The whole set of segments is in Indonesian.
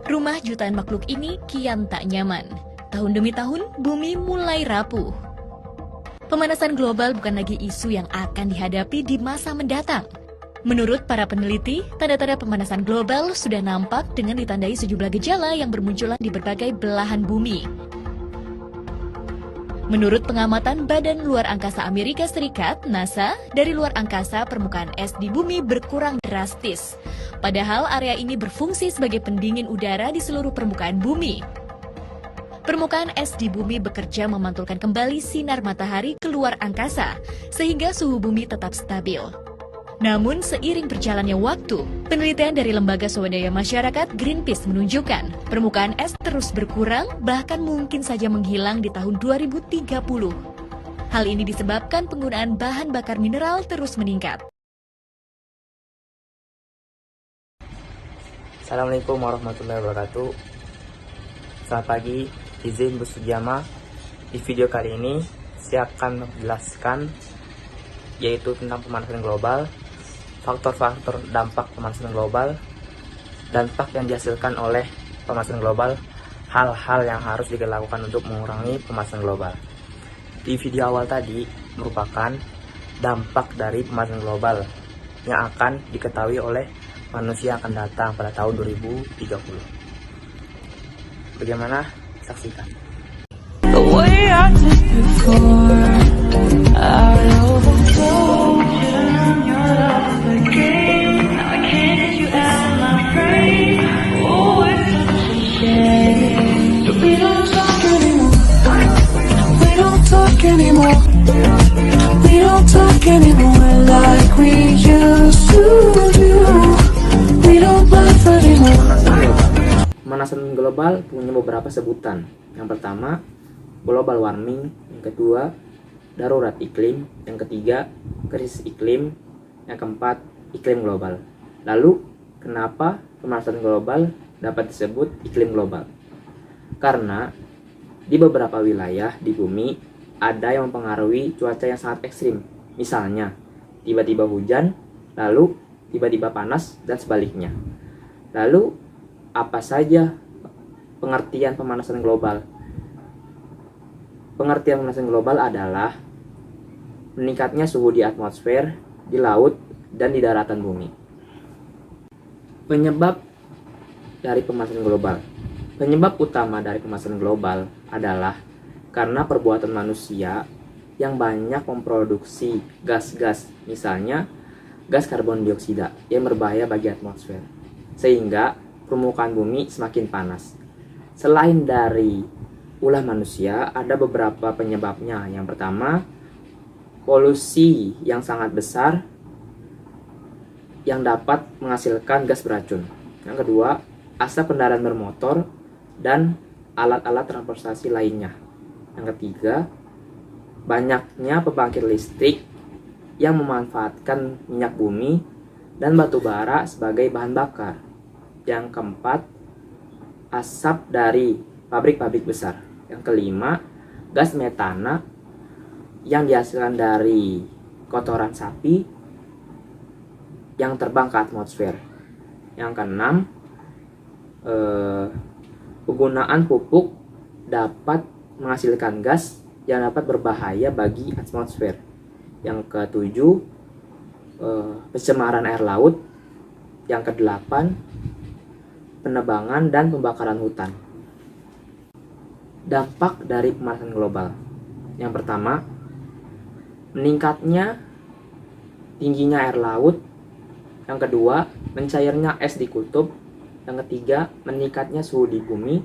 Rumah jutaan makhluk ini kian tak nyaman. Tahun demi tahun, bumi mulai rapuh. Pemanasan global bukan lagi isu yang akan dihadapi di masa mendatang. Menurut para peneliti, tanda-tanda pemanasan global sudah nampak dengan ditandai sejumlah gejala yang bermunculan di berbagai belahan bumi. Menurut pengamatan Badan Luar Angkasa Amerika Serikat, NASA, dari luar angkasa permukaan es di bumi berkurang drastis. Padahal area ini berfungsi sebagai pendingin udara di seluruh permukaan bumi. Permukaan es di bumi bekerja memantulkan kembali sinar matahari ke luar angkasa, sehingga suhu bumi tetap stabil. Namun, seiring berjalannya waktu, penelitian dari Lembaga Swadaya Masyarakat Greenpeace menunjukkan permukaan es terus berkurang, bahkan mungkin saja menghilang di tahun 2030. Hal ini disebabkan penggunaan bahan bakar mineral terus meningkat. Assalamualaikum warahmatullahi wabarakatuh. Selamat pagi, izin Bu Sujama. Di video kali ini, saya akan menjelaskan yaitu tentang pemanasan global, faktor-faktor dampak pemanasan global, dampak yang dihasilkan oleh pemanasan global, hal-hal yang harus dilakukan untuk mengurangi pemanasan global. Di video awal tadi merupakan dampak dari pemanasan global yang akan diketahui oleh manusia akan datang pada tahun 2030. Bagaimana? Saksikan. Pemanasan global punya beberapa sebutan. Yang pertama, global warming. Yang kedua, darurat iklim. Yang ketiga, krisis iklim. Yang keempat, iklim global. Lalu, kenapa pemanasan global dapat disebut iklim global? Karena di beberapa wilayah di bumi ada yang mempengaruhi cuaca yang sangat ekstrim. Misalnya, tiba-tiba hujan, lalu tiba-tiba panas, dan sebaliknya. Lalu, apa saja pengertian pemanasan global? Pengertian pemanasan global adalah meningkatnya suhu di atmosfer, di laut, dan di daratan bumi. Penyebab dari pemanasan global. Penyebab utama dari pemanasan global adalah karena perbuatan manusia yang banyak memproduksi gas-gas, misalnya gas karbon dioksida yang berbahaya bagi atmosfer, sehingga permukaan bumi semakin panas. Selain dari ulah manusia, ada beberapa penyebabnya. Yang pertama, polusi yang sangat besar yang dapat menghasilkan gas beracun. Yang kedua, asap kendaraan bermotor dan alat-alat transportasi lainnya. Yang ketiga, banyaknya pembangkit listrik yang memanfaatkan minyak bumi dan batu bara sebagai bahan bakar. Yang keempat, asap dari pabrik-pabrik besar. Yang kelima, gas metana yang dihasilkan dari kotoran sapi yang terbang ke atmosfer. Yang keenam, penggunaan pupuk dapat menghasilkan gas yang dapat berbahaya bagi atmosfer. Yang ketujuh, pencemaran air laut. Yang kedelapan, penebangan dan pembakaran hutan. Dampak dari pemanasan global. Yang pertama, meningkatnya tingginya air laut. Yang kedua, mencairnya es di kutub. Yang ketiga, meningkatnya suhu di bumi.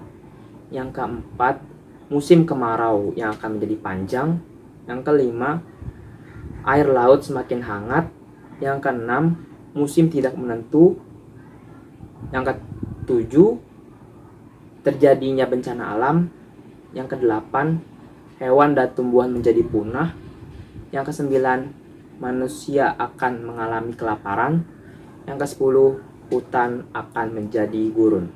Yang keempat, musim kemarau yang akan menjadi panjang. Yang kelima, air laut semakin hangat. Yang keenam, musim tidak menentu. Yang ketujuh, terjadinya bencana alam. Yang kedelapan, hewan dan tumbuhan menjadi punah. Yang kesembilan, manusia akan mengalami kelaparan. Yang kesepuluh, hutan akan menjadi gurun.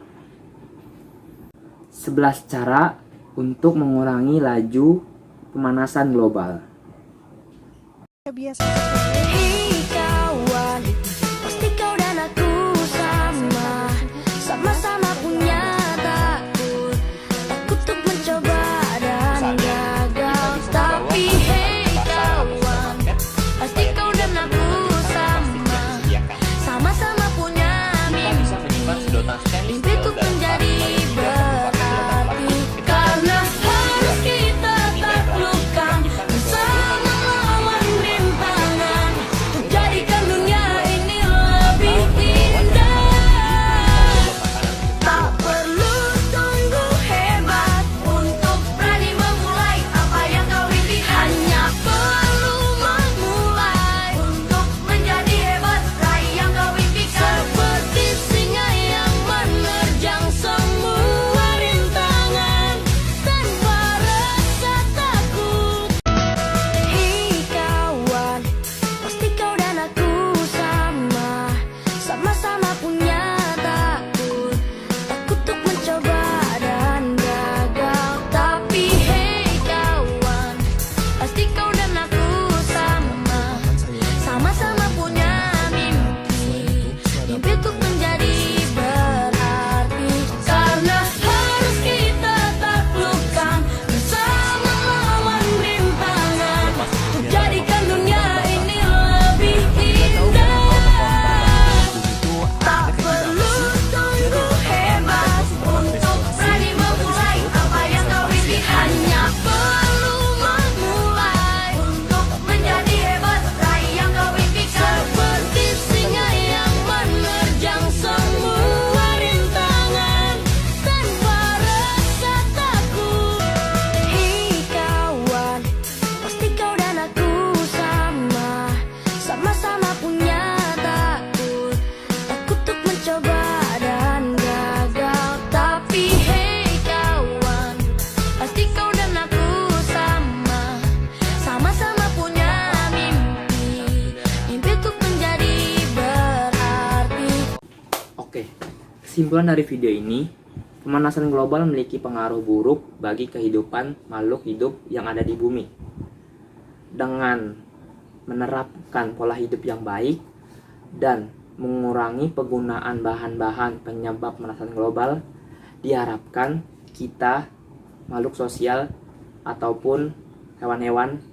11 cara untuk mengurangi laju pemanasan global. Hei kawan, pasti kau dan aku sama-sama punya Oke, kesimpulan dari video ini, pemanasan global memiliki pengaruh buruk bagi kehidupan makhluk hidup yang ada di bumi. Dengan menerapkan pola hidup yang baik dan mengurangi penggunaan bahan-bahan penyebab pemanasan global, diharapkan kita, makhluk sosial ataupun hewan-hewan,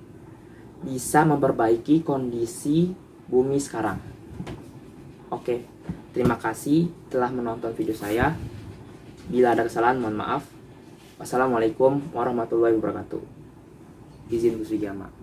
bisa memperbaiki kondisi bumi sekarang. Oke, terima kasih telah menonton video saya. Bila ada kesalahan, mohon maaf. Wassalamualaikum warahmatullahi wabarakatuh. Izin Gus Wigama.